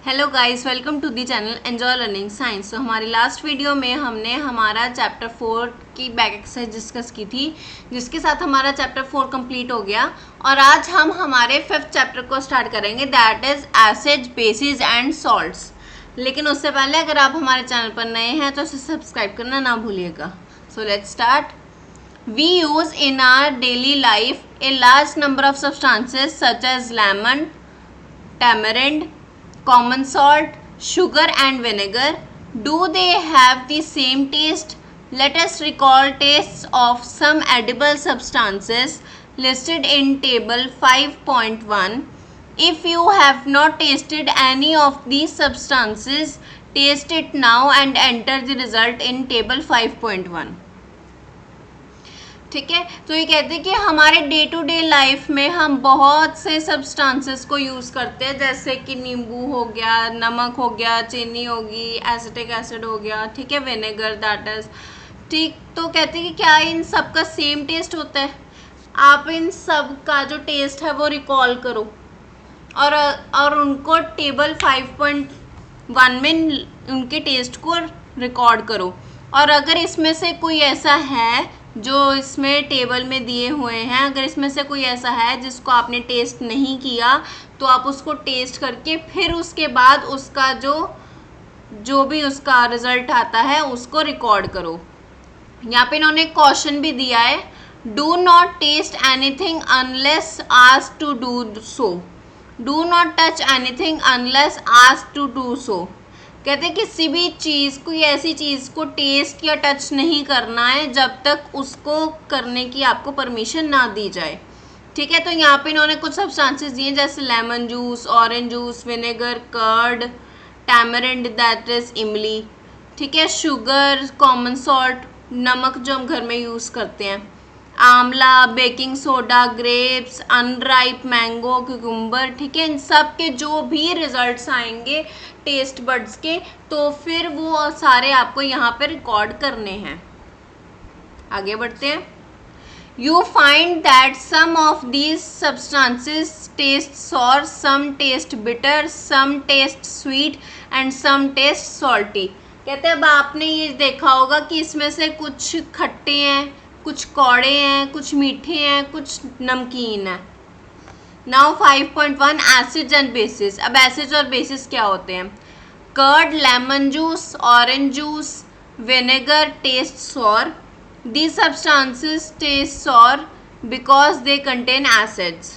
Hello guys, welcome to the channel enjoy learning science. तो हमारी last video में हमने हमारा चैप्टर 4 की बैक एक्सरसाइज डिस्कस की थी, जिसके साथ हमारा चैप्टर 4 कंप्लीट हो गया। और आज हम हमारे 5th चैप्टर को स्टार्ट करेंगे, that is acids, basis and salts. लेकिन उससे पहले अगर आप हमारे चैनल पर नए हैं तो इसे सब्सक्राइब करना ना भूलिएगा। So let's start. We use in our daily life a large number of substances such as lemon, tamarind, common salt, sugar and vinegar. Do they have the same taste? Let us recall tastes of some edible substances listed in table 5.1. If you have not tasted any of these substances, taste it now and enter the result in table 5.1. ठीक है, तो ये कहते हैं कि हमारे day to day life में हम बहुत से सब्सटेंसेस को यूज़ करते हैं, जैसे कि नींबू हो गया, नमक हो गया, चीनी होगी, एसिटिक एसिड हो गया, ठीक है, विनेगर दैट इज ठीक। तो कहते हैं कि क्या इन सब का सेम टेस्ट होता है? आप इन सब का जो टेस्ट है वो रिकॉल करो और उनको टेबल 5.1 में उनके टेस्ट को रिकॉर्ड करो। और अगर इसमें से कोई ऐसा है जो इसमें टेबल में दिए हुए हैं, अगर इसमें से कोई ऐसा है जिसको आपने टेस्ट नहीं किया, तो आप उसको टेस्ट करके फिर उसके बाद उसका जो भी उसका रिजल्ट आता है उसको रिकॉर्ड करो। यहाँ पे इन्होंने क्वेश्चन भी दिया है, do not test anything unless asked to do so. Do not touch anything unless asked to do so. कहते हैं किसी भी चीज़, कोई ऐसी चीज़ को टेस्ट या टच नहीं करना है जब तक उसको करने की आपको परमिशन ना दी जाए। ठीक है, तो यहाँ पे इन्होंने कुछ सब्सटेंसेस दिए जैसे lemon juice, orange juice, vinegar, curd, tamarind that is इमली, ठीक है, शुगर, कॉमन सॉल्ट, नमक जो हम घर में यूज़ करते हैं, आंवला, baking soda, grapes, unripe mango, cucumber. ठीक है, इन सब के जो भी रिजल्ट्स आएंगे टेस्ट बड्स के, तो फिर वो सारे आपको यहाँ पे रिकॉर्ड करने हैं। आगे बढ़ते हैं। You find that some of these substances taste sour, some taste bitter, some taste sweet and some taste salty. कहते हैं अब आपने ये देखा होगा कि इसमें से कुछ खट्टे हैं, कुछ कौड़े हैं, कुछ मीठे हैं, कुछ नमकीन है। Now 5.1 acids and bases. अब एसिड्स और बेसिस क्या होते हैं? Curd, lemon juice, orange juice, vinegar taste sour. These substances taste sour because they contain acids.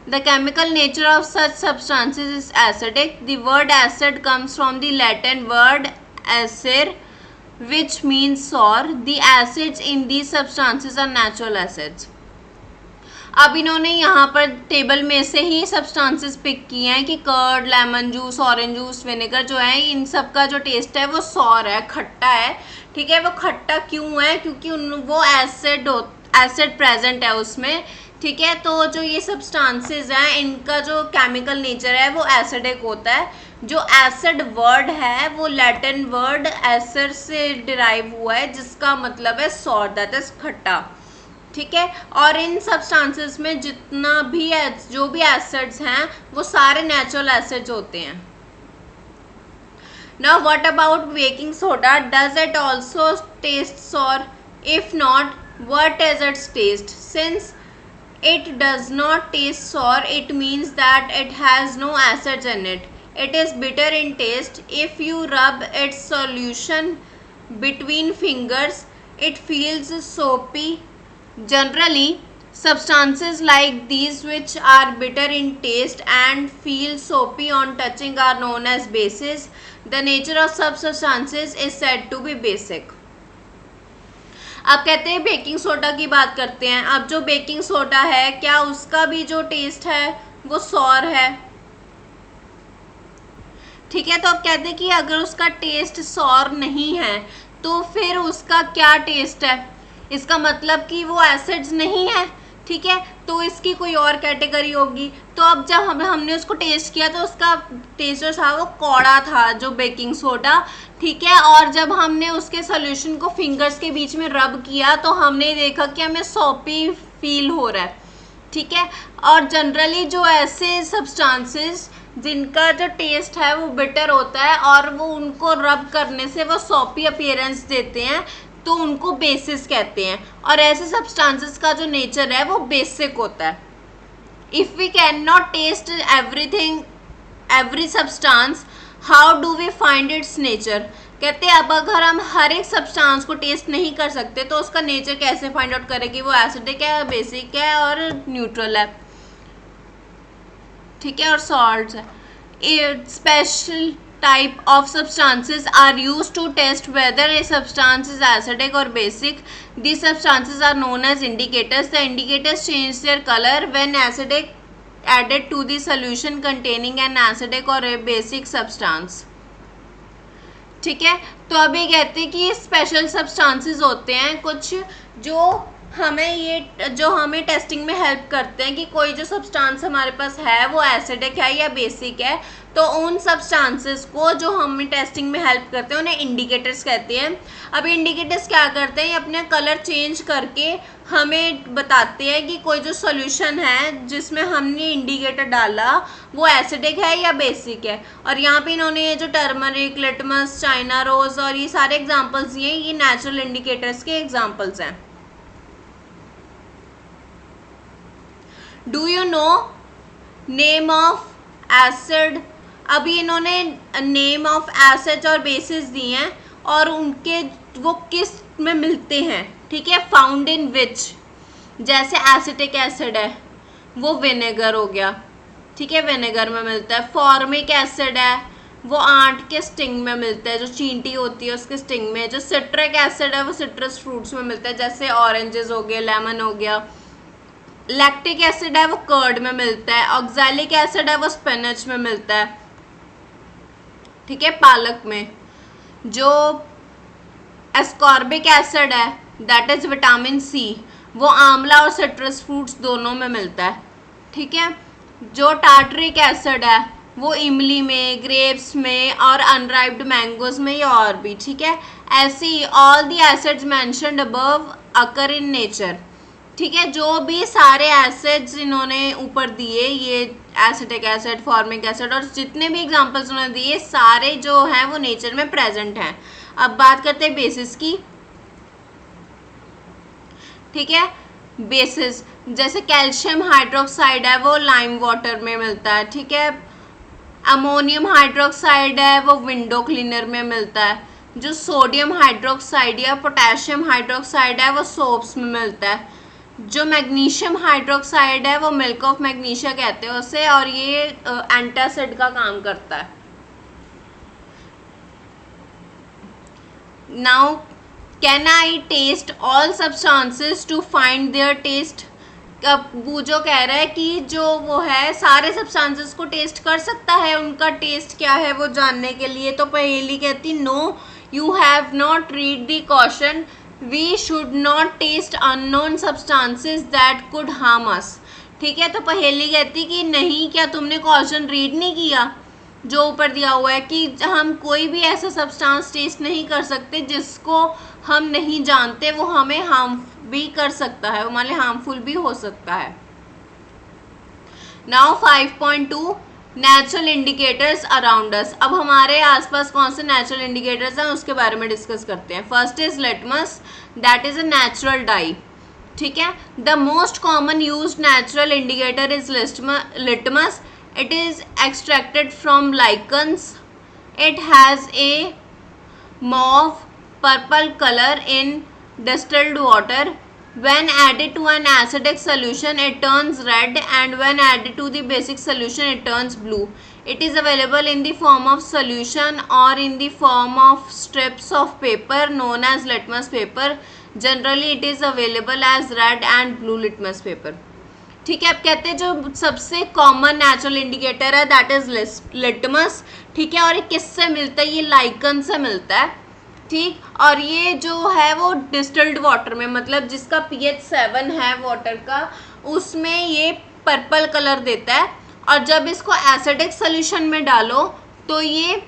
The chemical nature of such substances is acidic. The word acid comes from the Latin word acere, which means sour. The acids in these substances are natural acids. अब इन्होंने यहाँ पर table में से ही substances pick किए हैं कि curd, lemon juice, orange juice, vinegar जो है, इन सब का जो टेस्ट है वो सॉर है, खट्टा है। ठीक है, वो खट्टा क्यों है? क्योंकि वो एसिड प्रेजेंट है उसमें। ठीक है, तो जो ये सब्सटेंसेस हैं इनका जो केमिकल नेचर है वो एसिडिक होता है। जो एसिड वर्ड है वो लैटिन वर्ड एसर से डिराइव हुआ है, जिसका मतलब है सॉर, दैट इज खट्टा। ठीक है, और इन सब्सटेंसेस में जितना भी जो भी एसिड्स हैं वो सारे नेचुरल एसिड्स होते हैं। Now what about baking soda? Does it also taste sour? If not, what is its taste? Since it does not taste sour, it means that it has no acids in it. It is bitter in taste. If you rub its solution between fingers, it feels soapy. Generally, substances like these which are bitter in taste and feel soapy on touching are known as bases. The nature of substances is said to be basic. अब कहते हैं baking soda की बात करते हैं। अब जो baking soda है, क्या उसका भी जो टेस्ट है वो सॉर है? ठीक है, तो अब कहते हैं कि अगर उसका टेस्ट सॉर नहीं है तो फिर उसका क्या टेस्ट है? इसका मतलब कि वो एसिड्स नहीं है। ठीक है, तो इसकी कोई और कैटेगरी होगी। तो अब जब हमने उसको टेस्ट किया तो उसका टेस्ट जो था वो कौड़ा था, जो बेकिंग सोडा। ठीक है, और जब हमने उसके सोल्यूशन को फिंगर्स के बीच में रब किया तो हमने देखा कि हमें सॉपी फील हो रहा है। ठीक है। और जनरली जो ऐसे सब्सटेंसेस जिनका जो टेस्ट है वो बिटर होता है और वो उनको रब करने से वो सॉपी अपीयरेंस देते हैं, तो उनको बेसिस कहते हैं। और ऐसे सब्सटेंसेस का जो नेचर है वो बेसिक होता है। If we can not test everything, every substance, how do we find its nature. कहते हैं अब अगर हम हर एक सब्सटेंस को टेस्ट नहीं कर सकते तो उसका नेचर कैसे फाइंड आउट करें कि वो एसिडिक है, बेसिक है और न्यूट्रल है, ठीक है, और सॉल्ट्स है। Special type of substances are used to test whether a substance is acidic or basic. These substances are known as indicators. The indicators change their color when acidic added to the solution containing an acidic or a basic substance. ठीक है, तो अभी कहते हैं कि special substances होते हैं कुछ जो हमें टेस्टिंग में हेल्प करते हैं कि कोई जो सब्सटेंस हमारे पास है वो एसिडिक है या बेसिक है, तो उन सब्सटेंसेस को जो हमें टेस्टिंग में हेल्प करते हैं उन्हें इंडिकेटर्स कहते हैं। अब इंडिकेटर्स क्या करते हैं, अपने कलर चेंज करके हमें बताते हैं कि कोई जो सॉल्यूशन है जिसमें हमने इंडिकेटर डाला वो एसिडिक है या बेसिक है। और यहाँ पे इन्होंने ये जो टर्मरिक, लिटमस, चाइना रोज और ये सारे एग्जाम्पल्स दिए, ये नेचुरल इंडिकेटर्स के एग्जाम्पल्स हैं। Do you know name of acid. अभी इन्होंने नेम ऑफ एसिड और बेसिस दिए हैं और उनके वो किस में मिलते हैं, ठीक है, फाउंड इन विच। जैसे एसिटिक एसिड है वो विनेगर हो गया, ठीक है, विनेगर में मिलता है। फॉर्मिक एसिड है वो आंट के स्टिंग में मिलता है, जो चींटी होती है उसके स्टिंग में। जो सिट्रिक एसिड है वो सिट्रस फ्रूट्स में मिलता है, जैसे ऑरेंजेस हो गए, लेमन हो गया। लैक्टिक एसिड है वो कर्ड में मिलता है। ऑक्सैलिक एसिड है वो स्पिनच में मिलता है, ठीक है, पालक में। जो एस्कॉर्बिक एसिड है दैट इज विटामिन सी, वो आंवला और सिट्रस फ्रूट्स दोनों में मिलता है, ठीक है। जो टार्टरिक एसिड है वो इमली में, ग्रेप्स में और अनराइप्ड मैंगोज में या और भी, ठीक है। ऐसे ही all the acids mentioned above occur in nature, ठीक है। जो भी सारे एसिड्स इन्होंने ऊपर दिए, ये एसिटिक एसिड, फॉर्मिक एसिड और जितने भी एग्जांपल्स उन्होंने दिए, सारे जो हैं वो नेचर में प्रेजेंट हैं। अब बात करते हैं बेसिस की, ठीक है। बेसिस जैसे कैल्शियम हाइड्रोक्साइड है वो लाइम वाटर में मिलता है, ठीक है। अमोनियम हाइड्रोक्साइड है वो विंडो क्लीनर में मिलता है। जो सोडियम हाइड्रोक्साइड या पोटेशियम हाइड्रोक्साइड है वो सोप्स में मिलता है। जो मैग्नीशियम हाइड्रोक्साइड है वो मिल्क ऑफ मैग्नीशिया कहते हैं उसे, और ये एंटासिड का काम करता है। Now can I test all substances to find their taste. अब बूजो कह रहा है कि जो वो है सारे सब्सटेंसेस को टेस्ट कर सकता है, उनका टेस्ट क्या है वो जानने के लिए। तो पहेली कहती no, you have not read the question, we should not test unknown substances that could harm us, ठीक है। तो पहेली कहती कि नहीं, क्या तुमने क्वेश्चन रीड नहीं किया जो ऊपर दिया हुआ है कि हम कोई भी ऐसा सब्सटेंस टेस्ट नहीं कर सकते जिसको हम नहीं जानते वो हमें हार्म भी कर सकता है, वो हमारे हार्मफुल भी हो सकता है। Now 5.2 natural indicators around us. अब हमारे आसपास कौन से नेचुरल इंडिकेटर्स हैं उसके बारे में डिस्कस करते हैं। First is litmus, that is a natural die, ठीक है। The most common used natural indicator is litmus. It is extracted from lichens. It has a mauve purple color in distilled water. When added to an acidic solution it turns red, and when added to the basic solution it turns blue. It is available in the form of solution or in the form of strips of paper known as litmus paper. Generally it is available as red and blue litmus paper. ठीक है, अब कहते हैं जो सबसे common natural indicator है that is litmus, ठीक है। और ये किससे मिलता है, ये लाइकन से मिलता है, ठीक। और ये जो है वो डिस्टिल्ड वाटर में, मतलब जिसका pH 7 है वाटर का, उसमें ये पर्पल कलर देता है। और जब इसको एसिडिक सोल्यूशन में डालो तो ये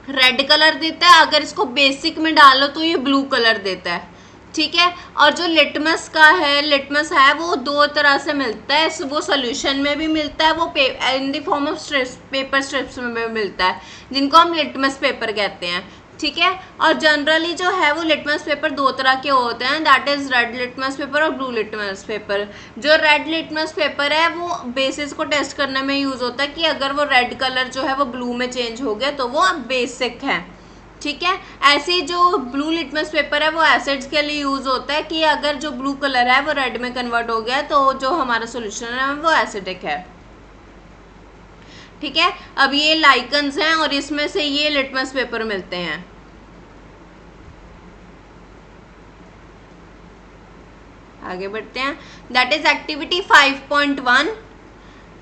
रेड कलर देता है, अगर इसको बेसिक में डालो तो ये ब्लू कलर देता है, ठीक है। और जो लिटमस का है, लिटमस है वो दो तरह से मिलता है, वो सोल्यूशन में भी मिलता है, वो in the form of strips, paper strips में भी मिलता है, जिनको हम लिटमस पेपर कहते हैं। ठीक है। और जनरली जो है वो लिटमस पेपर दो तरह के होते हैं, that is red litmus paper और ब्लू लिटमस पेपर। जो रेड लिटमस पेपर है वो बेसिस को टेस्ट करने में यूज होता है कि अगर वो रेड कलर जो है वो ब्लू में चेंज हो गया तो वो बेसिक है। ठीक है। ऐसे ही जो ब्लू लिटमस पेपर है वो एसिड्स के लिए यूज होता है कि अगर जो ब्लू कलर है वो रेड में कन्वर्ट हो गया तो जो हमारा सोल्यूशन है वो एसिडिक है। ठीक है। अब ये लाइकन्स हैं और इसमें से ये लिटमस पेपर मिलते हैं। आगे बढ़ते हैं। That is activity 5.1।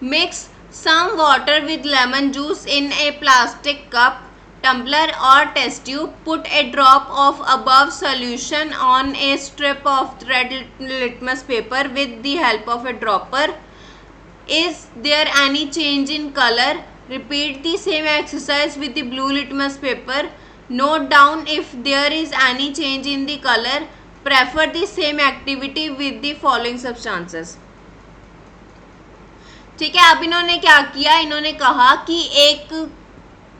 Mix some water with lemon juice in a plastic cup, tumbler or test tube. Put a drop of above solution on a strip of red litmus paper with the help of a dropper. Is there any change in color? Repeat the same exercise with the blue litmus paper. Note down if there is any change in the color. Prefer the same activity with the following substances. ठीक है। अब इन्होंने क्या किया, इन्होंने कहा कि एक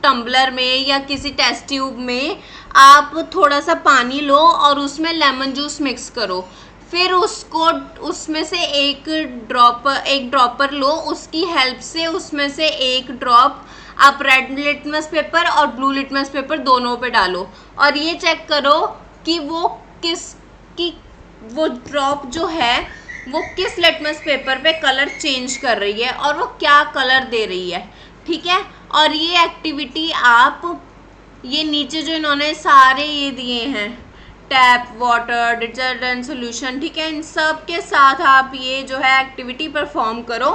टम्बलर में या किसी टेस्ट ट्यूब में आप थोड़ा सा पानी लो और उसमें लेमन जूस मिक्स करो, फिर उसको उसमें से एक ड्रॉपर लो, उसकी हेल्प से उसमें से एक ड्रॉप आप रेड लिटमस पेपर और ब्लू लिटमस पेपर दोनों पे डालो और ये चेक करो कि वो ड्रॉप जो है वो किस लिटमस पेपर पे कलर चेंज कर रही है और वो क्या कलर दे रही है। ठीक है। और ये एक्टिविटी आप, ये नीचे जो इन्होंने सारे ये दिए हैं, टैप वाटर, डिटर्जेंट सोल्यूशन, ठीक है, इन सब के साथ आप ये जो है एक्टिविटी परफॉर्म करो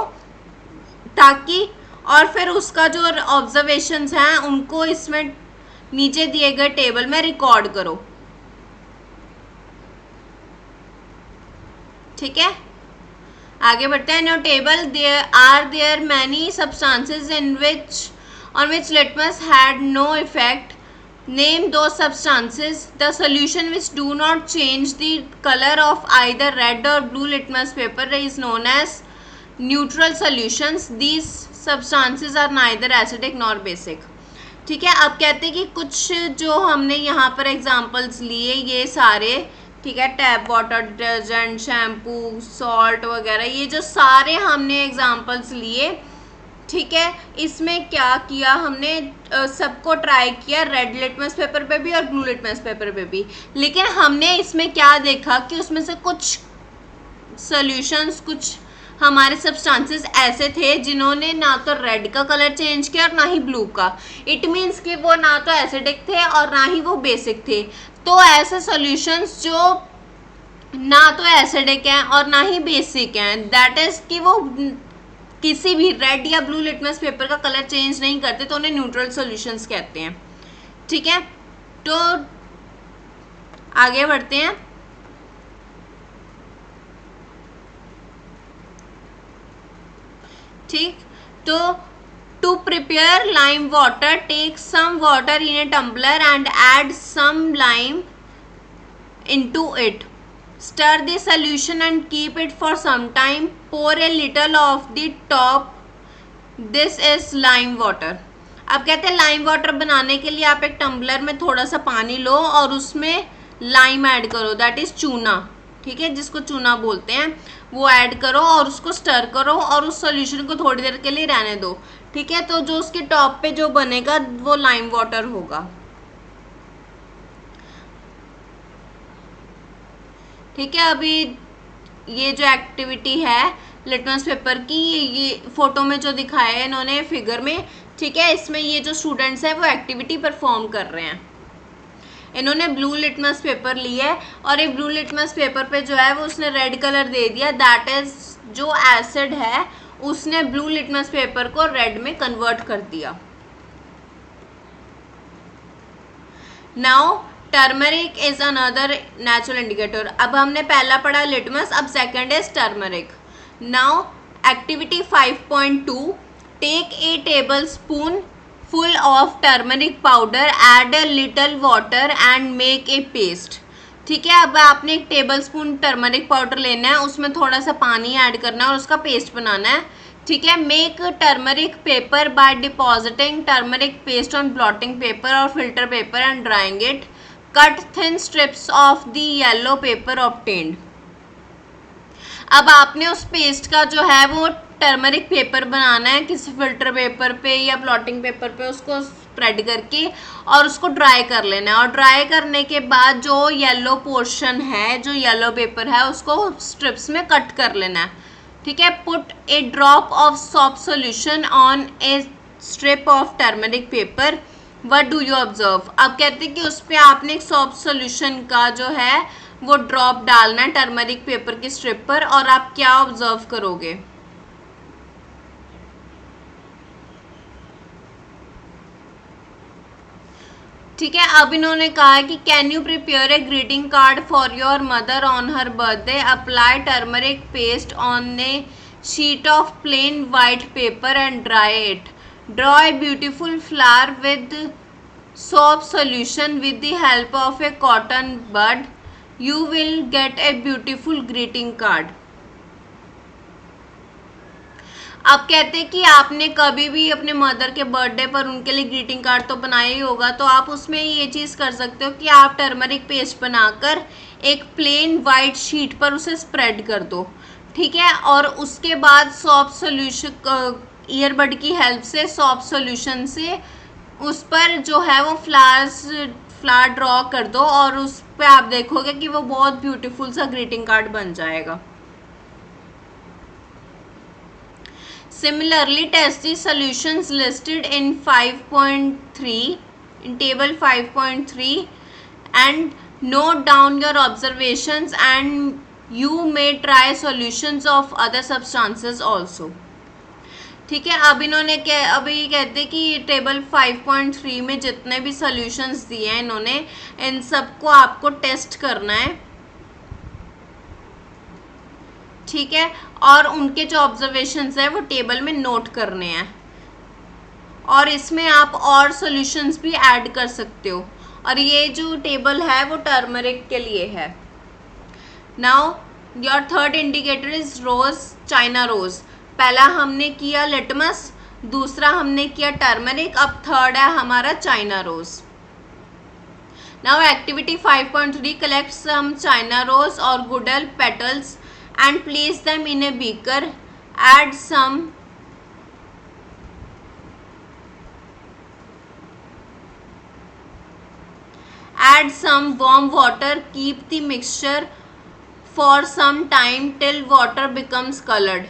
ताकि, और फिर उसका जो ऑब्जर्वेशंस हैं उनको इसमें नीचे दिए गए टेबल में रिकॉर्ड करो। ठीक है। आगे बढ़ते हैं। No table there many substances on which litmus had no effect. Name those substances. The solution which do not change the color of either red or blue litmus paper is known as neutral solutions. These substances are neither acidic nor basic. ठीक है। अब कहते हैं कि कुछ जो हमने यहाँ पर एग्जाम्पल्स लिए ये सारे, ठीक है, tap water, detergent, shampoo, salt वगैरह, ये जो सारे हमने एग्जाम्पल्स लिए, ठीक है, इसमें क्या किया हमने, सबको ट्राई किया रेड लिटमस पेपर पे भी और ब्लू लिटमस पेपर पे भी, लेकिन हमने इसमें क्या देखा कि उसमें से कुछ सॉल्यूशंस, कुछ हमारे सब्सटेंसेस ऐसे थे जिन्होंने ना तो रेड का कलर चेंज किया और ना ही ब्लू का। इट मीन्स कि वो ना तो एसिडिक थे और ना ही वो बेसिक थे। तो ऐसे सॉल्यूशंस जो ना तो एसिडिक हैं और ना ही बेसिक हैं, दैट इज कि वो किसी भी रेड या ब्लू लिटमस पेपर का कलर चेंज नहीं करते, तो उन्हें न्यूट्रल सॉल्यूशंस कहते हैं। ठीक है। तो आगे बढ़ते हैं। ठीक। तो to prepare lime water, take some water in a tumbler and add some lime into it. Stir the solution and keep it for some time. Pour a little of the top. This is lime water. अब कहते हैं lime water बनाने के लिए आप एक tumbler में थोड़ा सा पानी लो और उसमें लाइम ऐड करो, दैट इज चूना, ठीक है, जिसको चूना बोलते हैं, वो ऐड करो और उसको स्टर करो और उस सॉल्यूशन को थोड़ी देर के लिए रहने दो। ठीक है। तो जो उसके टॉप पे जो बनेगा वो लाइम वाटर होगा। ठीक है। अभी ये जो एक्टिविटी है लिटमस पेपर की, ये फोटो में जो दिखाया है इन्होंने फिगर में, ठीक है, इसमें ये जो स्टूडेंट्स हैं वो एक्टिविटी परफॉर्म कर रहे हैं। इन्होंने ब्लू लिटमस पेपर लिया है और ये ब्लू लिटमस पेपर पे जो है वो उसने रेड कलर दे दिया, दैट इज जो एसिड है उसने ब्लू लिटमस पेपर को रेड में कन्वर्ट कर दिया। Now turmeric is another natural indicator. अब हमने पहला पढ़ा लिटमस, अब second is turmeric. Now activity 5.2, take a tablespoon full of turmeric powder, add a little water and make a paste. ठीक है, अब आपने 1 टेबल स्पून टर्मरिक पाउडर लेना है, उसमें थोड़ा सा पानी ऐड करना है और उसका पेस्ट बनाना है। ठीक है, make turmeric paper by depositing turmeric paste on blotting paper और filter paper and drying it. Cut thin strips of the yellow paper obtained. अब आपने उस पेस्ट का जो है वो टर्मरिक पेपर बनाना है किसी फिल्टर पेपर पे या ब्लॉटिंग पेपर पे, उसको स्प्रेड करके और उसको ड्राई कर लेना है। और ड्राई करने के बाद जो येलो पोर्शन है, जो येलो पेपर है, उसको स्ट्रिप्स में कट कर लेना है। ठीक है, put A drop of shop solution on A strip of turmeric paper. What do you observe. अब कहते हैं कि उस पर आपने एक सॉप सोल्यूशन का जो है वो ड्रॉप डालना है टर्मरिक पेपर की स्ट्रिप पर, और आप क्या ऑब्जर्व करोगे। ठीक है, अब इन्होंने कहा है कि can you prepare a greeting card for your mother on her birthday. Apply turmeric paste on A sheet of plain white paper and dry it. Draw a beautiful flower with soap solution with the help of a cotton bud. You will get a beautiful greeting card. अब कहते हैं कि आपने कभी भी अपने mother के birthday पर उनके लिए ग्रीटिंग कार्ड तो बनाया ही होगा, तो आप उसमें ये चीज़ कर सकते हो कि आप टर्मरिक पेस्ट बनाकर एक प्लेन वाइट शीट पर उसे स्प्रेड कर दो। ठीक है, और उसके बाद सॉप सोल्यूशन ईयरबड की हेल्प से सॉप सोल्यूशन से उस पर जो है वो फ्लावर ड्रॉ कर दो और उस पर आप देखोगे कि वो बहुत ब्यूटीफुल सा ग्रीटिंग कार्ड बन जाएगा। Similarly test the solutions listed in 5.3 in table 5.3 and note down your observations and you may try solutions of other substances also. ठीक है, अब इन्होंने अभी कहते हैं कि टेबल 5.3 में जितने भी सॉल्यूशंस दिए हैं इन्होंने, इन सबको आपको टेस्ट करना है। ठीक है, और उनके जो ऑब्जर्वेशंस है वो टेबल में नोट करने हैं, और इसमें आप और सॉल्यूशंस भी ऐड कर सकते हो। और ये जो टेबल है वो टर्मरिक के लिए है। Now your third indicator is rose, china rose. पहला हमने किया लिटमस, दूसरा हमने किया टर्मरिक, अब थर्ड है हमारा China rose. Now activity 5.3 collect some China rose और गुडल petals and place them in a beaker. Add some warm water. Keep the mixture for some time till water becomes colored.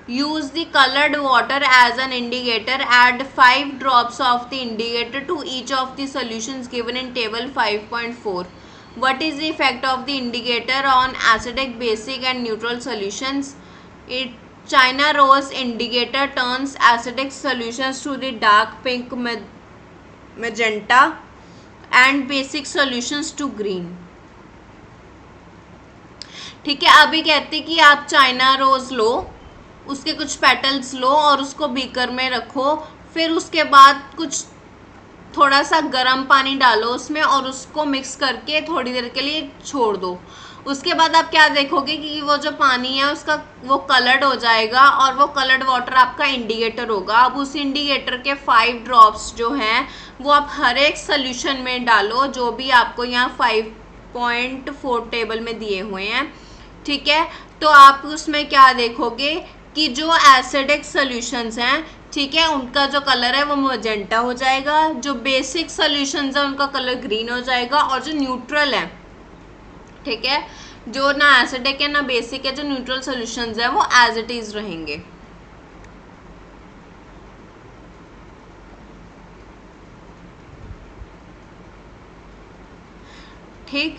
Use the colored water as an indicator. Add 5 drops of the indicator to each of the solutions given in table 5.4. What is the effect of the indicator on acidic, basic and neutral solutions? China rose indicator turns acidic solutions to the dark pink magenta and basic solutions to green. ठीक है, अभी कहते हैं कि आप China rose लो, उसके कुछ petals लो और उसको बीकर में रखो, फिर उसके बाद कुछ थोड़ा सा गर्म पानी डालो उसमें और उसको मिक्स करके थोड़ी देर के लिए छोड़ दो। उसके बाद आप क्या देखोगे कि वो जो पानी है उसका वो कलर्ड हो जाएगा और वो कलर्ड वाटर आपका इंडिकेटर होगा। अब उस इंडिकेटर के 5 ड्रॉप्स जो हैं वो आप हर एक सोल्यूशन में डालो, जो भी आपको यहाँ 5.4 टेबल में दिए हुए हैं। ठीक है, तो आप उसमें क्या देखोगे कि जो एसिडिक सॉल्यूशंस हैं, ठीक है, उनका जो कलर है वो मैजेंटा हो जाएगा, जो बेसिक सॉल्यूशंस है उनका कलर ग्रीन हो जाएगा, और जो न्यूट्रल है, ठीक है, जो ना एसिडिक है ना बेसिक है, जो न्यूट्रल सॉल्यूशंस है वो एज इट इज रहेंगे। ठीक,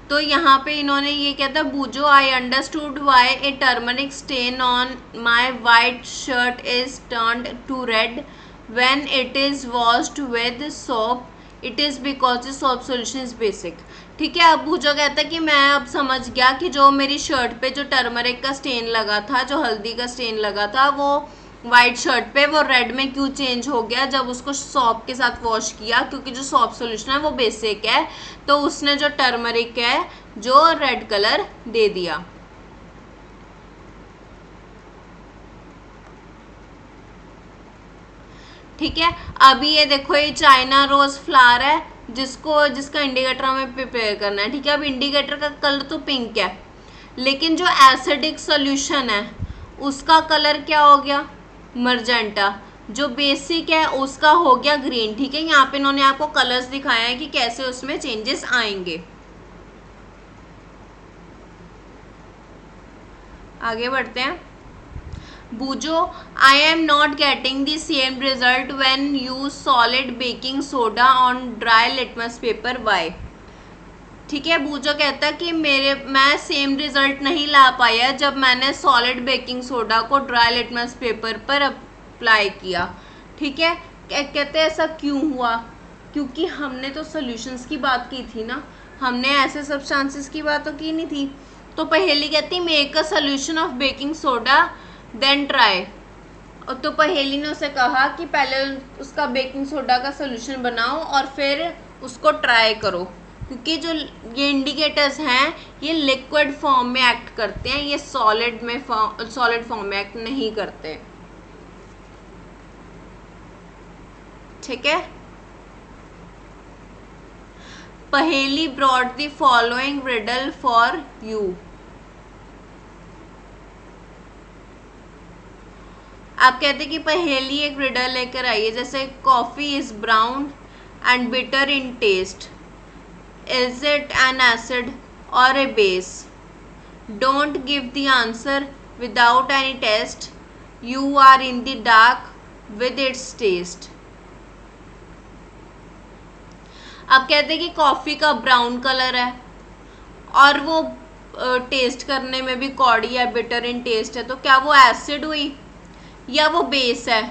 तो यहाँ पे इन्होंने ये कहता Boojho, I understood why a turmeric stain on my white shirt is turned to red when it is washed with soap, it is because the soap solution is basic. ठीक है, अब बूझो कहता है कि मैं अब समझ गया कि जो मेरी शर्ट पे जो टर्मरिक का स्टेन लगा था, जो हल्दी का स्टेन लगा था, वो वाइट शर्ट पे वो रेड में क्यों चेंज हो गया, जब उसको सॉप के साथ वॉश किया, क्योंकि जो सॉप सोल्यूशन है वो बेसिक है, तो उसने जो टर्मरिक है जो रेड कलर दे दिया। ठीक है, अभी ये देखो ये चाइना रोज फ्लावर है जिसका इंडिकेटर हमें प्रिपेयर करना है। ठीक है, अब इंडिकेटर का कलर तो पिंक है, लेकिन जो एसिडिक सॉल्यूशन है उसका कलर क्या हो गया, मर्जेंटा। जो बेसिक है उसका हो गया ग्रीन। ठीक है, यहाँ पे इन्होंने आपको कलर्स दिखाया है कि कैसे उसमें चेंजेस आएंगे। आगे बढ़ते हैं। Boojho, I am not getting the same result when use solid baking soda on dry litmus paper, why. ठीक है, बूजो कहता है कि मैं सेम रिजल्ट नहीं ला पाया जब मैंने सॉलिड बेकिंग सोडा को ड्राई लिटमस पेपर पर अप्लाई किया। ठीक है, कहते हैं ऐसा क्यों हुआ, क्योंकि हमने तो सॉल्यूशंस की बात की थी ना, हमने ऐसे सब्सटेंसेस की बात तो की नहीं थी। तो पहेली कहती make a solution of baking soda then try. तो पहेली ने उसे कहा कि पहले उसका बेकिंग सोडा का सोल्यूशन बनाओ और फिर उसको ट्राई करो, क्योंकि जो ये इंडिकेटर्स हैं ये लिक्विड फॉर्म में एक्ट करते हैं, ये सॉलिड फॉर्म में एक्ट नहीं करते। ठीक है, Paheli brought the following riddle for you. आप कहते कि पहेली एक रिडल लेकर आइए, जैसे coffee is brown and bitter in taste, is it an acid और a base, don't give the answer without any taste, you are in the dark with its taste. आप कहते कि कॉफी का ब्राउन कलर है और वो test करने में भी कौड़ी है, बिटर इन टेस्ट है, तो क्या वो एसिड हुई या वो बेस है।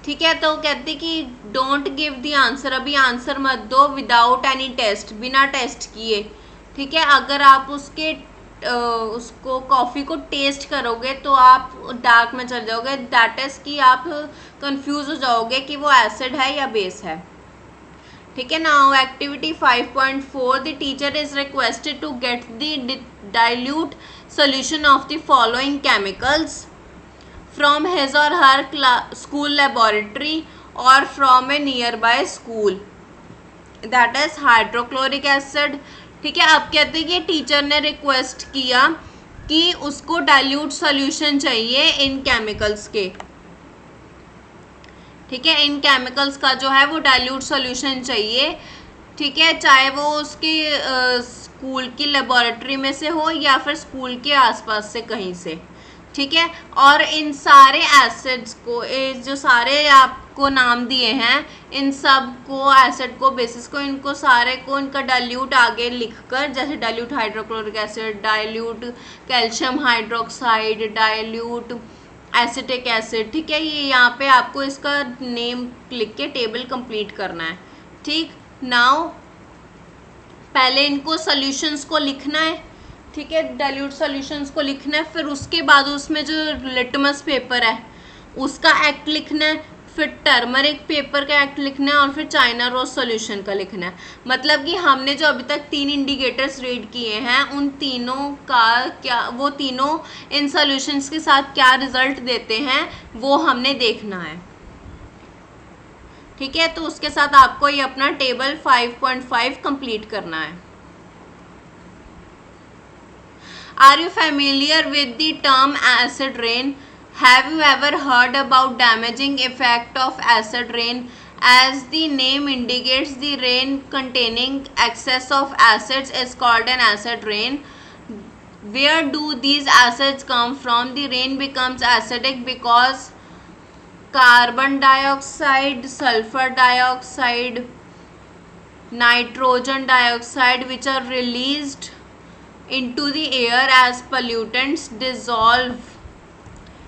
ठीक है, तो कहते कि डोंट गिव द आंसर, अभी आंसर मत दो, विदाउट एनी टेस्ट, बिना टेस्ट किए। ठीक है, अगर आप उसको कॉफ़ी को टेस्ट करोगे तो आप डार्क में चल जाओगे, दैट इज कि आप कंफ्यूज हो जाओगे कि वो एसिड है या बेस है। ठीक है, now activity 5.4, the teacher is requested to get the dilute solution of the following chemicals from his or her school laboratory or from a nearby school, that is hydrochloric acid। ठीक है, आप कहते हैं कि teacher ने request किया कि उसको डाइल्यूट सॉल्यूशन चाहिए इन केमिकल्स के। ठीक है, इन केमिकल्स का जो है वो डाइल्यूट सॉल्यूशन चाहिए। ठीक है, चाहे वो उसके स्कूल की लेबोरेटरी में से हो या फिर स्कूल के आसपास से कहीं से। ठीक है, और इन सारे एसिड्स को, जो सारे आपको नाम दिए हैं, इन सब को, एसिड को, बेसिस को, इनको सारे को इनका डाइल्यूट आगे लिखकर, जैसे dilute hydrochloric acid, dilute calcium hydroxide, dilute acetic acid. ठीक है, ये यहाँ पे आपको इसका नेम लिख के टेबल कंप्लीट करना है। ठीक, नाउ पहले इनको सॉल्यूशंस को लिखना है। ठीक है, डाइल्यूट सॉल्यूशंस को लिखना है, फिर उसके बाद उसमें जो लिटमस पेपर है उसका एक्ट लिखना है, फिर टर्मरिक पेपर का एक्ट लिखना है और फिर चाइना रोज सॉल्यूशन का लिखना है। मतलब कि हमने जो अभी तक 3 इंडिकेटर्स रीड किए हैं उन तीनों का क्या, वो तीनों इन सॉल्यूशंस के साथ क्या रिजल्ट देते हैं वो हमने देखना है। ठीक है, तो उसके साथ आपको ये अपना टेबल 5.5 कंप्लीट करना है। Are you familiar with the term acid rain? Have you ever heard about damaging effect of acid rain? As the name indicates, the rain containing excess of acids is called an acid rain. Where do these acids come from? The rain becomes acidic because carbon dioxide, sulfur dioxide, nitrogen dioxide, which are released into the air as pollutants, dissolve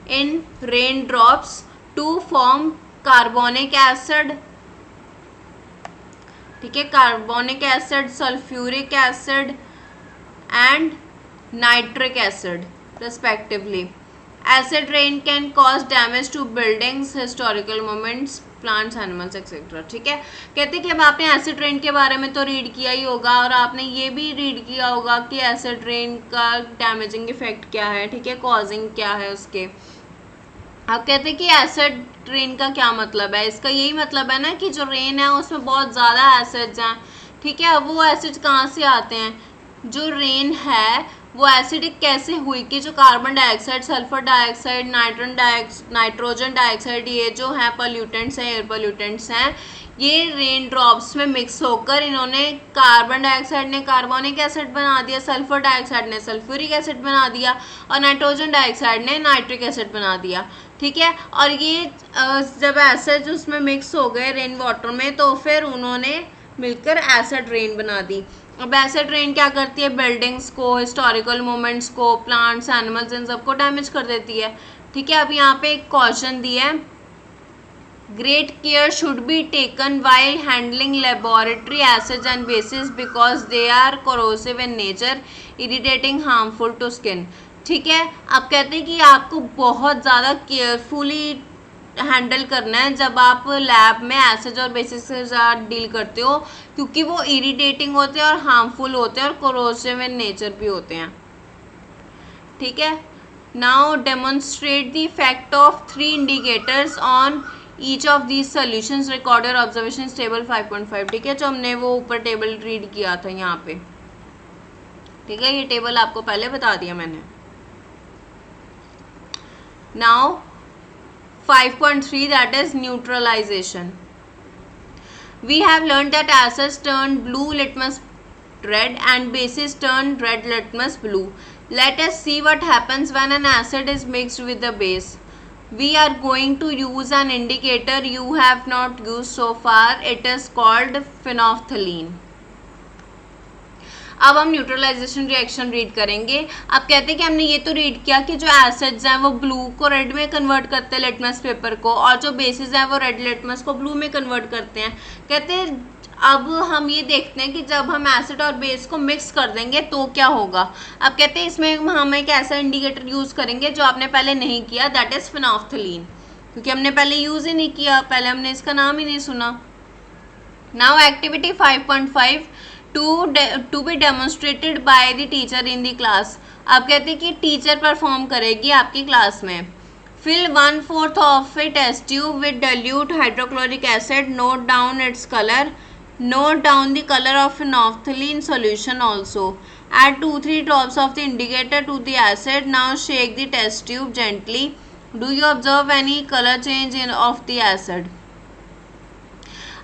in raindrops to form carbonic acid। ठीक है, carbonic acid, sulphuric acid and nitric acid respectively. Acid rain can cause damage to buildings, historical moments, plants, animals etcetera. ठीक है, कहते हैं कि अब आपने acid rain के बारे में तो रीड किया ही होगा और आपने ये भी रीड किया होगा कि एसिड रेन का डैमेजिंग इफेक्ट क्या है, ठीक है, कॉजिंग क्या है उसके। आप कहते हैं कि एसिड रेन का क्या मतलब है, इसका यही मतलब है ना कि जो रेन है उसमें बहुत ज़्यादा एसिड्स हैं, ठीक है। अब वो एसिड्स कहाँ से आते हैं, जो रेन है वो एसिडिक कैसे हुई कि जो carbon dioxide, sulphur dioxide, nitrogen dioxide, ये जो है पोल्यूटेंट्स हैं, एयर पोल्यूटेंट्स हैं, ये रेन ड्रॉप्स में मिक्स होकर इन्होंने कार्बन डाइऑक्साइड ने कार्बोनिक एसिड बना दिया, सल्फर डाइऑक्साइड ने सल्फ्यूरिक एसिड बना दिया और नाइट्रोजन डाइऑक्साइड ने नाइट्रिक एसिड बना दिया। ठीक है, और ये जब एसिड उसमें मिक्स हो गए रेन वाटर में तो फिर उन्होंने मिलकर एसिड रेन बना दी। अब एसिड रेन क्या करती है, बिल्डिंग्स को, हिस्टोरिकल मोमेंट्स को, प्लांट्स, एनिमल्स, इन सबको डैमेज कर देती है। ठीक है, अब यहाँ पे एक क्वेश्चन दिया है, great care should be taken while handling laboratory acids and bases because they are corrosive in nature, irritating, harmful to skin. ठीक है, आप कहते हैं कि आपको बहुत ज़्यादा केयरफुली हैंडल करना है जब आप लैब में एसिड और बेसिस के साथ डील करते हो, क्योंकि वो इरिटेटिंग होते हैं और हार्मफुल होते हैं और कोरोसिव इन नेचर भी होते हैं। ठीक है, now demonstrate the effect of 3 indicators on each of these solutions, recorded observation table 5.5। ठीक है, जो हमने वो ऊपर टेबल रीड किया था यहाँ पे। ठीक है, ये टेबल आपको पहले बता दिया मैंने। Now 5.3, that is neutralization. We have learned that acids turn blue litmus red and bases turn red litmus blue. Let us see what happens when an acid is mixed with the base. We are going to use an indicator you have not used so far. It is called phenolphthalein. अब हम neutralisation reaction read करेंगे। आप कहते हैं कि हमने ये तो रीड किया कि जो एसिड्स हैं वो ब्लू को रेड में कन्वर्ट करते हैं, लिटमस पेपर को, और जो बेसिस हैं वो रेड लिटमस को ब्लू में कन्वर्ट करते हैं। कहते हैं अब हम ये देखते हैं कि जब हम एसिड और बेस को मिक्स कर देंगे तो क्या होगा। अब कहते हैं इसमें हम एक ऐसा इंडिकेटर यूज़ करेंगे जो आपने पहले नहीं किया, दैट इज़ फिनोल्फ्थलीन, क्योंकि हमने पहले यूज़ ही नहीं किया, पहले हमने इसका नाम ही नहीं सुना। Now activity 5.5 to be demonstrated by the teacher in the class. आप कहते हैं कि टीचर परफॉर्म करेगी आपकी क्लास में। Fill 1/4 of a test tube with dilute hydrochloric acid, note down its colour, note down the color of phenolphthalein solution also. Add 2-3 drops of the indicator to the acid. Now shake the test tube gently. Do you observe any color change of the acid?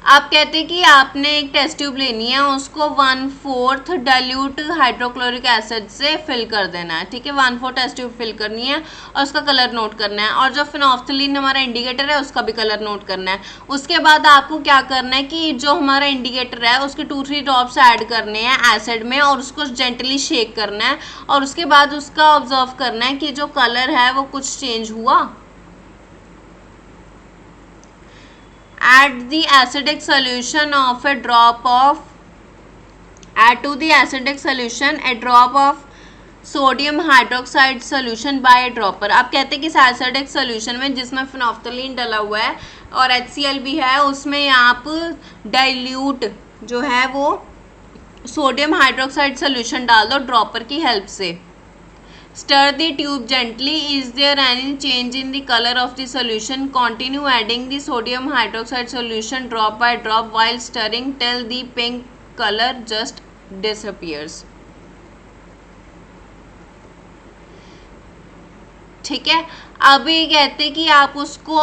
आप कहते हैं कि आपने एक test tube लेनी है, उसको 1/4 dilute hydrochloric acid से फिल कर देना है। ठीक है, 1/4 टेस्ट ट्यूब फिल करनी है और उसका कलर नोट करना है, और जो फिनोल्फ्थलीन हमारा इंडिकेटर है उसका भी कलर नोट करना है। उसके बाद आपको क्या करना है कि जो हमारा इंडिकेटर है उसके 2-3 ड्रॉप्स ऐड करने हैं एसिड में और उसको जेंटली शेक करना है, और उसके बाद उसका ऑब्जर्व करना है कि जो कलर है वो कुछ चेंज हुआ। Add to the acidic solution a drop of sodium hydroxide solution by a dropper. आप कहते हैं कि इस एसिडिक सोल्यूशन में जिसमें फिनोल्फ्थलीन डला हुआ है और HCl भी है, उसमें आप डाइल्यूट जो है वो सोडियम हाइड्रोक्साइड सोल्यूशन डाल दो ड्रॉपर की हेल्प से। Stir the tube gently. Is there any change in the color of the solution? Continue adding the sodium hydroxide solution drop by drop while stirring till the pink color just disappears. ठीक है, अब ये कहते हैं कि आप उसको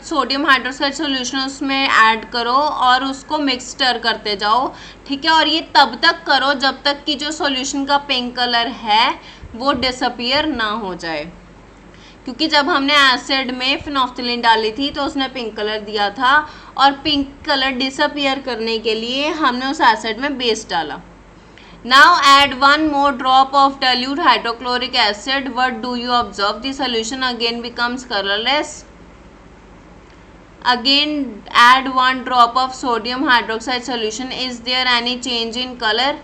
sodium hydroxide solution उसमें ऐड करो और उसको मिक्स स्टर करते जाओ। ठीक है, और ये तब तक करो जब तक कि जो सोल्यूशन का पिंक कलर है वो डिसअपियर ना हो जाए, क्योंकि जब हमने एसिड में फिनोल्फ्थलीन डाली थी तो उसने पिंक कलर दिया था, और पिंक कलर डिसअपियर करने के लिए हमने उस एसिड में बेस डाला। Now add 1 more drop of dilute hydrochloric acid. What do you observe? The solution again becomes colorless. Again add 1 drop of sodium hydroxide solution. Is there any change in color?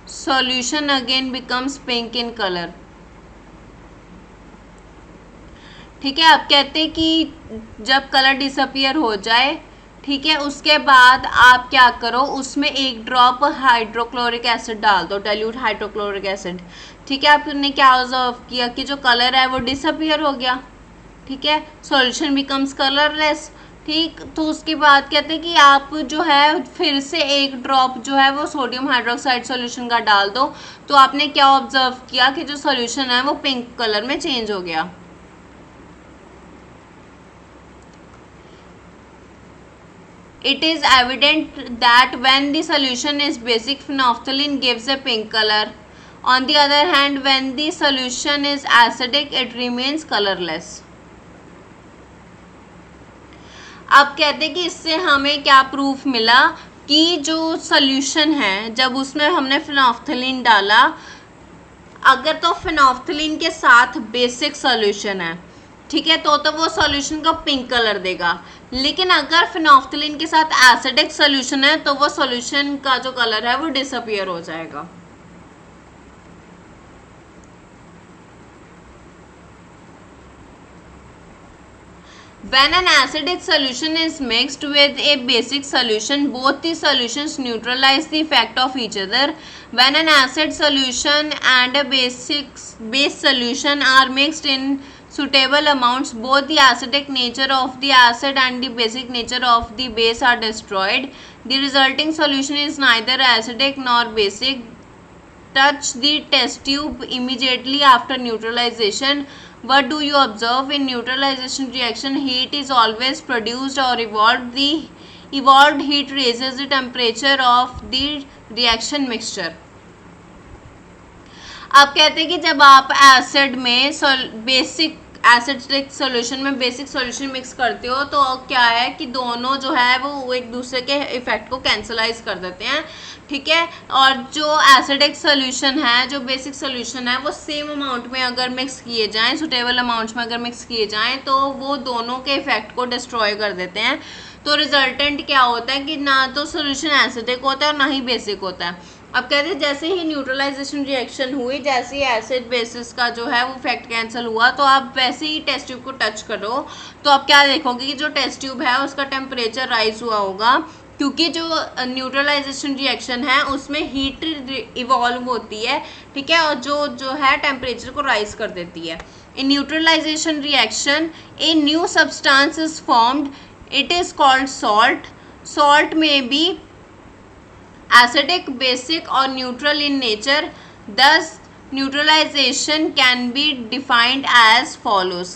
Solution again becomes pink in color. ठीक है, अब कहते हैं कि जब colour disappear हो जाए, ठीक है, उसके बाद आप क्या करो, उसमें 1 ड्रॉप हाइड्रोक्लोरिक एसिड डाल दो, डाइल्यूट हाइड्रोक्लोरिक एसिड। ठीक है, आपने क्या ऑब्जर्व किया कि जो कलर है वो डिसअपियर हो गया। ठीक है, सॉल्यूशन बिकम्स कलरलेस। ठीक, तो उसके बाद कहते हैं कि आप जो है फिर से 1 ड्रॉप जो है वो सोडियम हाइड्रोक्साइड सॉल्यूशन का डाल दो, तो आपने क्या ऑब्जर्व किया कि जो सॉल्यूशन है वो पिंक कलर में चेंज हो गया। It is evident that when the solution is basic, phenolphthalein gives a pink color. On the other hand, when the solution is acidic, it remains colorless. अब कहते हैं कि इससे हमें क्या प्रूफ मिला कि जो सॉल्यूशन है जब उसमें हमने फिनोल्फ्थलीन डाला, अगर तो फिनोल्फ्थलीन के साथ बेसिक सॉल्यूशन है, ठीक है, तो वो सॉल्यूशन को पिंक कलर देगा। लेकिन अगर फिनोल्फ्थलीन के साथ एसिडिक सॉल्यूशन है तो वो सॉल्यूशन का जो कलर है वो डिसअपियर हो जाएगा। When an acidic solution is mixed with a basic solution, both the solutions neutralize the effect of each other. When an acid solution and a base solution are mixed in suitable amounts, both the acidic nature of the acid and the basic nature of the base are destroyed. The resulting solution is neither acidic nor basic. Touch the test tube immediately after neutralization. What do you observe? In neutralization reaction, heat is always produced or evolved. The evolved heat raises the temperature of the reaction mixture. अब कहते हैं कि जब आप acid में basic acidic solution में basic solution mix करते हो तो क्या है कि दोनों जो है वो एक दूसरे के इफेक्ट को कैंसलाइज कर देते हैं। ठीक है, और जो एसिडिक सॉल्यूशन है, जो बेसिक सॉल्यूशन है, वो सेम अमाउंट में अगर मिक्स किए जाएं, सुटेबल अमाउंट्स में अगर मिक्स किए जाएं तो वो दोनों के इफेक्ट को डिस्ट्रॉय कर देते हैं। तो रिजल्टेंट क्या होता है कि ना तो सॉल्यूशन एसिडिक होता है और ना ही बेसिक होता है। अब कहते हैं जैसे ही न्यूट्रलाइजेशन रिएक्शन हुई, जैसे ही एसिड बेसिस का जो है वो इफेक्ट कैंसिल हुआ, तो आप वैसे ही टेस्ट ट्यूब को टच करो तो आप क्या देखोगे कि जो टेस्ट ट्यूब है उसका टेम्परेचर राइज हुआ होगा, क्योंकि जो न्यूट्रलाइजेशन रिएक्शन है उसमें हीट इवॉल्व होती है। ठीक है, और जो है टेम्परेचर को राइज कर देती है। In neutralisation reaction a new substance is formed, it is called salt. Salt may be acidic, basic or neutral in nature. Thus neutralization can be defined as follows.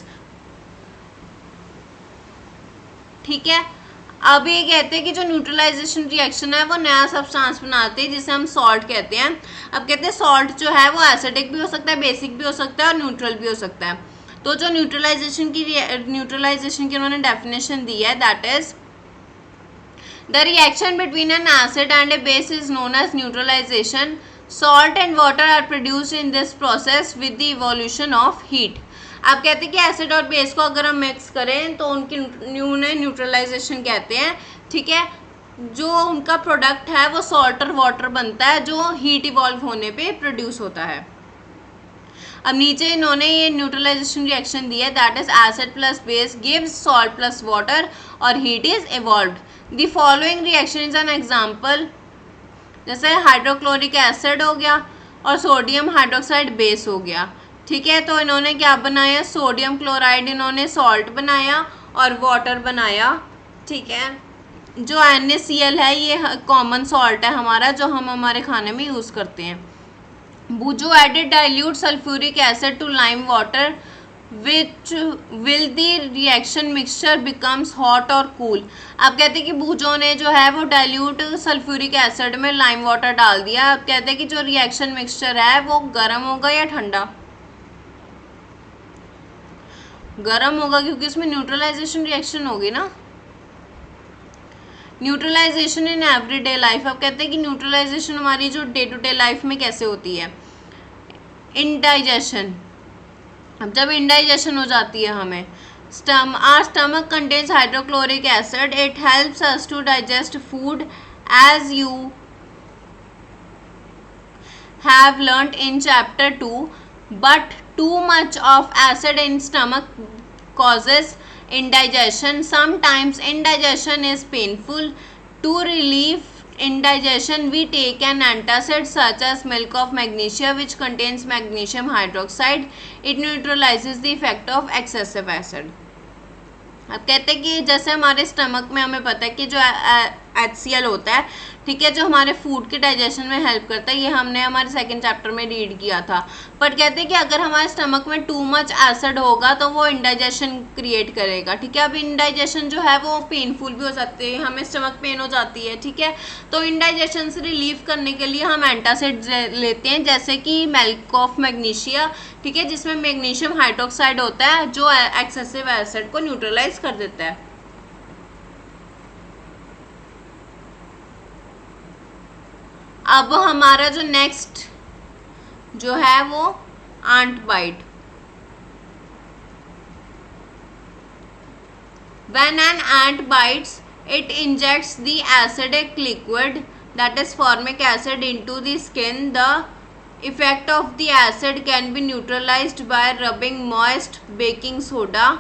ठीक है, अब ये कहते हैं कि जो न्यूट्रलाइजेशन रिएक्शन है वो नया सब्सटेंस बनाते हैं जिसे हम सॉल्ट कहते हैं। अब कहते हैं सॉल्ट जो है वो एसिडिक भी हो सकता है, बेसिक भी हो सकता है और न्यूट्रल भी हो सकता है। तो जो न्यूट्रलाइजेशन की उन्होंने डेफिनेशन दी है, that is the reaction between an acid and a base is known as neutralization. Salt and water are produced in this process with the evolution of heat. आप कहते हैं कि एसिड और बेस को अगर हम मिक्स करें तो उनकी न्यूट्रलाइजेशन कहते हैं। ठीक है, जो उनका प्रोडक्ट है वो सॉल्ट और वाटर बनता है जो हीट इवॉल्व होने पे प्रोड्यूस होता है। अब नीचे इन्होंने ये न्यूट्रलाइजेशन रिएक्शन दी है, that is acid plus base gives salt plus water और heat is evolved. The following reaction is an example, जैसे हाइड्रोक्लोरिक एसिड हो गया और सोडियम हाइड्रोक्साइड बेस हो गया। ठीक है, तो इन्होंने क्या बनाया, सोडियम क्लोराइड इन्होंने सॉल्ट बनाया और वाटर बनाया। ठीक है, जो NaCl है ये कॉमन सॉल्ट है हमारा जो हम हमारे खाने में यूज़ करते हैं। Boojho added dilute sulphuric acid to lime water which will the reaction mixture becomes hot or cool. अब कहते हैं कि बूजो ने जो है वो डाइल्यूट सल्फ्यूरिक एसिड में लाइम वाटर डाल दिया। अब कहते हैं कि जो रिएक्शन मिक्सचर है वो गर्म होगा या ठंडा, गर्म होगा क्योंकि इसमें न्यूट्रलाइजेशन रिएक्शन होगी ना। न्यूट्रलाइजेशन इन एवरीडे लाइफ, अब कहते हैं कि न्यूट्रलाइजेशन हमारी जो डे टू डे लाइफ में कैसे होती है। इंडाइजेशन, अब जब इंडाइजेशन हो जाती है हमें, our stomach contains hydrochloric acid, it helps us to digest food as you have learned in chapter 2, but too much of acid in stomach causes indigestion. Sometimes indigestion is painful. To relieve indigestion, we take an antacid such as milk of magnesia, which contains magnesium hydroxide. It neutralizes the effect of excessive acid. अब कहते हैं कि जैसे हमारे stomach में हमें पता है कि जो HCl होता है, ठीक है, जो हमारे फूड के डाइजेशन में हेल्प करता है, ये हमने हमारे सेकंड चैप्टर में रीड किया था. बट कहते हैं कि अगर हमारे स्टमक में टू मच एसिड होगा तो वो इंडाइजेशन क्रिएट करेगा. ठीक है, अब इंडाइजेशन जो है वो पेनफुल भी हो सकती है, हमें स्टमक पेन हो जाती है. ठीक है, तो इंडाइजेशन से रिलीव करने के लिए हम एंटासिड लेते हैं, जैसे कि मिल्क ऑफ मैग्नीशिया. ठीक है, जिसमें मैग्नीशियम हाइड्रोक्साइड होता है जो एक्सेसिव एसिड को न्यूट्रलाइज कर देता है. अब हमारा जो नेक्स्ट जो है वो ant bite. When an ant bites, it injects the acidic liquid, that is formic acid, into the skin. The effect of the acid can be neutralized by rubbing moist baking soda,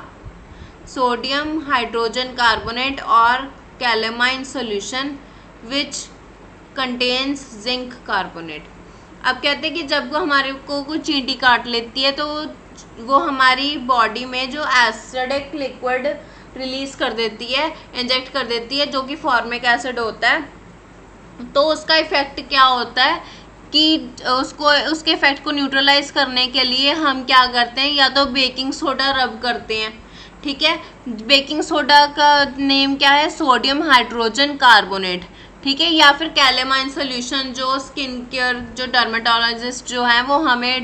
sodium hydrogen carbonate or calamine solution which contains zinc carbonate. अब कहते हैं कि जब वो हमारे को कोई चींटी काट लेती है तो वो हमारी बॉडी में जो एसिडिक लिक्विड रिलीज कर देती है, इंजेक्ट कर देती है, जो कि फॉर्मिक एसिड होता है. तो उसका इफेक्ट क्या होता है कि उसके इफेक्ट को न्यूट्रलाइज करने के लिए हम क्या करते हैं, या तो बेकिंग सोडा रब करते हैं. ठीक है, बेकिंग सोडा का नेम क्या है, सोडियम हाइड्रोजन कार्बोनेट. ठीक है, या फिर कैलेमाइन सोल्यूशन जो स्किन केयर जो डर्मेटोलॉजिस्ट जो है वो हमें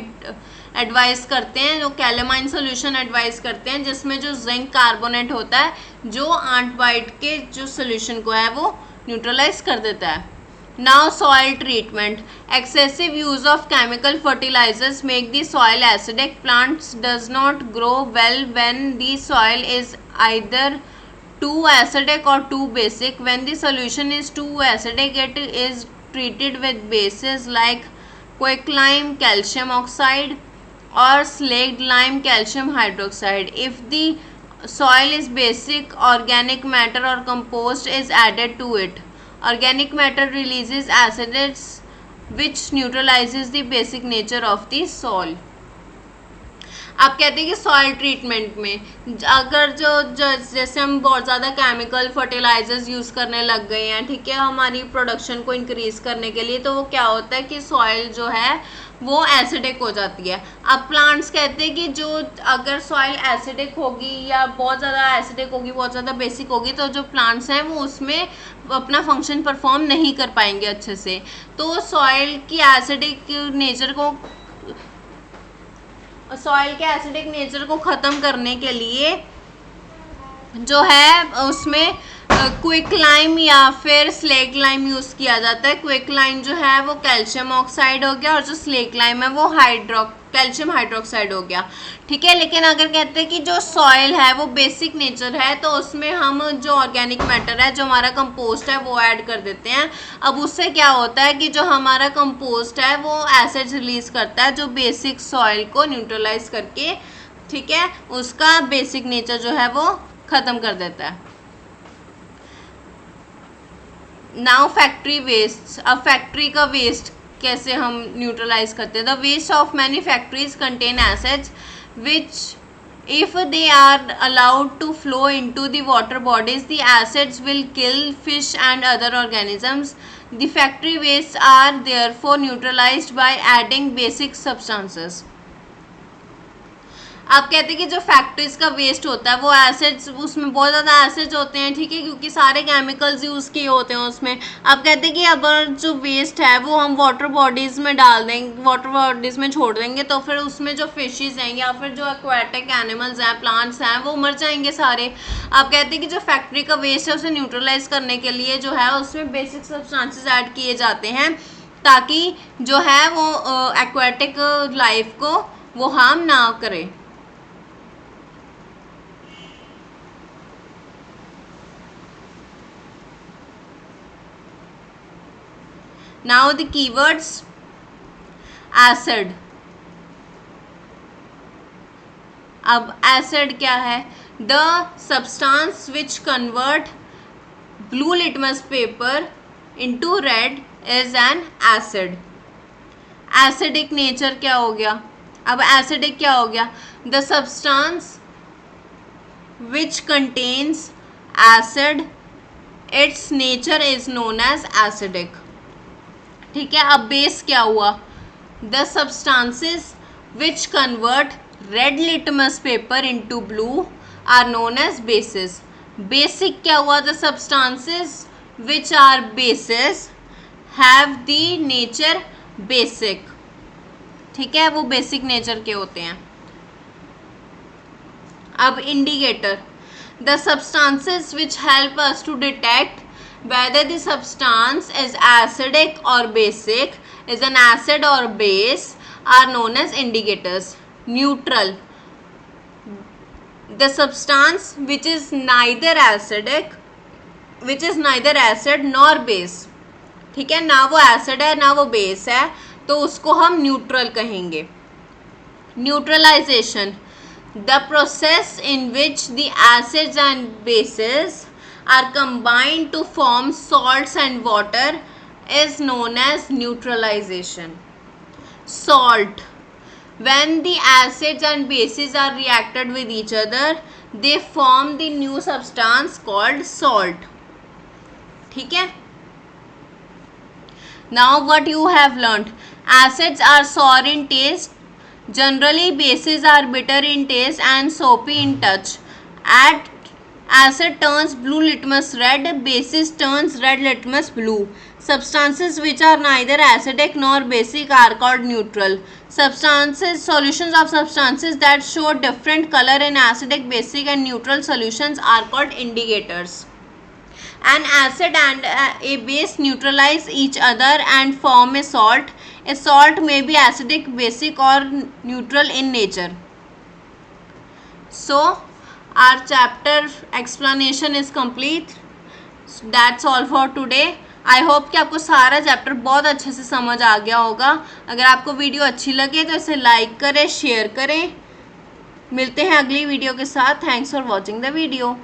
एडवाइस करते हैं, जो कैलेमाइन सोल्यूशन एडवाइस करते हैं, जिसमें जो जिंक कार्बोनेट होता है जो आंट बाइट के जो सोल्यूशन को है वो न्यूट्रलाइज कर देता है. Now soil treatment. Excessive use of chemical fertilisers make the soil acidic. Plants does not grow well when the soil is either too acidic or too basic. When the solution is too acidic, it is treated with bases like quicklime calcium oxide or slaked lime calcium hydroxide. If the soil is basic, organic matter or compost is added to it. Organic matter releases acids which neutralizes the basic nature of the soil. आप कहते हैं कि soil treatment में अगर जो जैसे हम बहुत ज़्यादा केमिकल फर्टिलाइजर्स यूज़ करने लग गए हैं, ठीक है, हमारी प्रोडक्शन को इंक्रीज़ करने के लिए, तो वो क्या होता है कि सॉइल जो है वो एसिडिक हो जाती है. अब प्लांट्स कहते हैं कि जो अगर सॉइल एसिडिक होगी या बहुत ज़्यादा एसिडिक होगी, बहुत ज़्यादा बेसिक होगी, तो जो प्लांट्स हैं वो उसमें अपना फंक्शन परफॉर्म नहीं कर पाएंगे अच्छे से. तो सॉइल की एसिडिक नेचर को ख़त्म करने के लिए जो है उसमें क्विक लाइम या फिर स्लेक लाइम यूज़ किया जाता है. क्विक लाइम जो है वो कैल्शियम ऑक्साइड हो गया और जो स्लेक लाइम है वो कैल्शियम हाइड्रोक्साइड हो गया. ठीक है, लेकिन अगर कहते हैं कि जो सॉइल है वो बेसिक नेचर है तो उसमें हम जो ऑर्गेनिक मैटर है, जो हमारा कंपोस्ट है, वो ऐड कर देते हैं. अब उससे क्या होता है कि जो हमारा कंपोस्ट है वो एसिड रिलीज करता है जो बेसिक सॉइल को न्यूट्रलाइज करके, ठीक है, उसका बेसिक नेचर जो है वो ख़त्म कर देता है. Now factory waste. अब फैक्ट्री का वेस्ट कैसे हम न्यूट्रलाइज करते हैं. The waste of many factories contain acids which if they are allowed to flow into the water bodies, the acids will kill fish and other organisms. The factory wastes are therefore neutralized by adding basic substances. आप कहते हैं कि जो factories का waste होता है वो acids, उसमें बहुत ज़्यादा एसिड्स होते हैं, ठीक है, क्योंकि सारे केमिकल्स यूज़ किए होते हैं उसमें. आप कहते हैं कि अगर जो वेस्ट है वो हम वाटर बॉडीज़ में डाल देंगे, वाटर बॉडीज़ में छोड़ देंगे, तो फिर उसमें जो फिशेज़ हैं या फिर जो एक्वाटिक एनिमल्स हैं, प्लांट्स हैं, वो मर जाएंगे सारे. आप कहते हैं कि जो फैक्ट्री का वेस्ट है उसे न्यूट्रलाइज करने के लिए जो है उसमें बेसिक सब्सटेंसेस ऐड किए जाते हैं ताकि जो है वो एक्वाटिक लाइफ को वो हार्म ना करे. Now the keywords. acid. अब एसिड क्या है? The substance which convert blue litmus paper into red is an acid. Acidic nature क्या हो गया? अब एसिडिक क्या हो गया? The substance which contains acid, its nature is known as acidic. ठीक है। अब बेस क्या हुआ? The substances which convert red litmus paper into blue are known as bases. Basic क्या हुआ? The substances which are bases have the nature basic. ठीक है, वो बेसिक नेचर के होते हैं। अब indicator, the substances which help us to detect whether the substance is acidic or basic, is an acid or base, are known as indicators. Neutral, the substance which is neither acidic, which is neither acid nor base. ठीक है, ना वो acid है ना वो base है, तो उसको हम न्यूट्रल कहेंगे। Neutralisation, the process in which the acids and bases are combined to form salts and water is known as neutralization. Salt, when the acids and bases are reacted with each other, they form the new substance called salt. ठीक है। Now what you have learnt, acids are sour in taste, generally bases are bitter in taste and soapy in touch. At acid turns blue litmus red, basis turns red litmus blue. Substances which are neither acidic nor basic are called neutral. Substances, solutions of substances that show different color in acidic, basic and neutral solutions are called indicators. An acid and a base neutralize each other and form a salt. A salt may be acidic, basic or neutral in nature. So our chapter explanation is complete. That's all for today. I hope कि आपको सारा chapter बहुत अच्छे से समझ आ गया होगा। अगर आपको वीडियो अच्छी लगे तो इसे लाइक करें, शेयर करें। मिलते हैं अगली वीडियो के साथ। Thanks for watching the video.